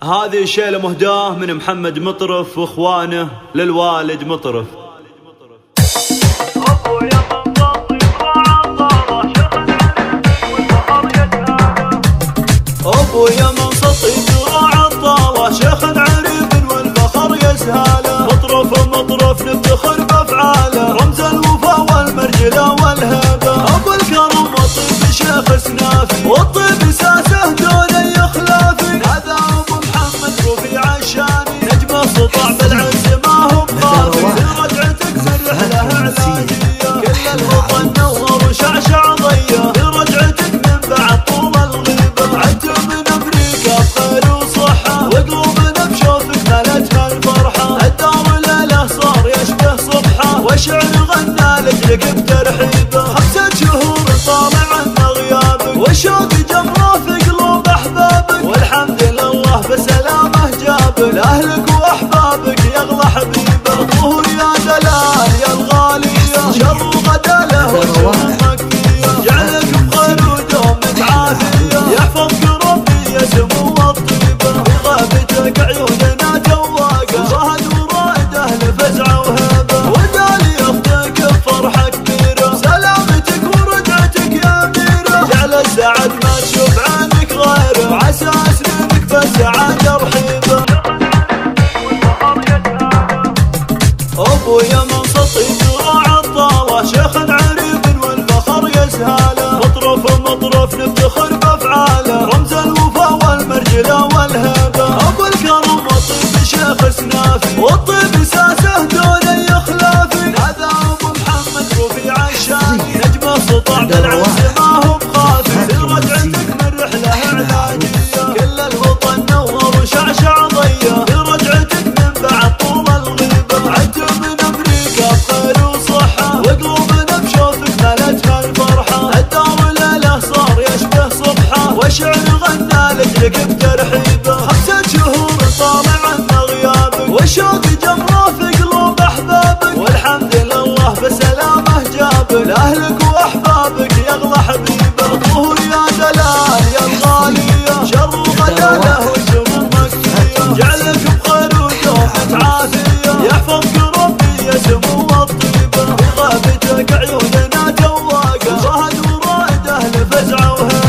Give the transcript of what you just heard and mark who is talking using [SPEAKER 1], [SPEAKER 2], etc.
[SPEAKER 1] هذه شيلة مهداه من محمد مطرف واخوانه للوالد مطرف. ابو يمن سطيد وعطاله شيخ عريب والفخر يسهاله. مطرف نفتخر بافعاله رمز الوفا والمرجله والهبه. ابو الكرم والطيب شيخ سنافي والطيب ساسه دون اي خلافي. هذا ابو محمد رفيع الشاني نجم سطع بالعز ما هو بخافي. رجعتك من رحله علاجيه كل الوطن نور وشعشع ضيه. رجعتك من بعد طول الغيبه عدت من امريكا بخير وصحه. وقلوبنا بشوفك ملتها الفرحه. الدار ليله صار يشبه صبحه والشعر غنى لك بترحيبه. 5 شهور طالع عنا غيابك والشوق جمره في قلوب احبابك. والحمد لله بسلامه جابك لاهلك واحبابك يا اغلى حبيبه. ظهور يا دلال يا الغاليه شر غدا له وشرك فيه. جعلك بخير ودومك عافيه يحفظك ربي يا سمو الطيبه. بغابتك عيوننا تواقه وهد ورائد اهل فزعه وهبه. ودالي اختك بفرحه كبيره سلامتك ورجعتك يا اميره. جعل السعد ما تشوف عنك غيره وعسى سنينك بالسعاده رحيبه. ابو يمن سطيد وعطاله شيخ عريب والفخر يسهاله. مطرف نفتخر بافعاله رمز الوفا والمرجله والهبه. ابو الكرم والطيب شيخ سنافي والطيب ساسه دون اي خلافي. هذا ابو محمد رفيع الشاني نجم سطع بالعز ما هو بخافي. رجعتك من رحله علاجيه كل الوطن نور وشعشع ضيه. رجعتك من بعد طول الغيبه عدت من امريكا بخير وصحه. وقلوبنا بشوفك ملتها الفرحه. الدار ليله صار يشبه صبحه والشعر غنى لك بترحيبه. 5 شهور طالع عنا غيابك والشوق جمره في قلوب احبابك. والحمد لله بسلامه جابك لاهلك واحبابك يا اغلى حبيبه. ظهور يا دلال يا الغاليه شر غدا له وشمومك فيه. جعلك بخير ودومك عافيه يحفظك ربي يا سمو الطيبه. بغابتك عيوننا تواقه وهد ورائد اهل فزعه وهبه.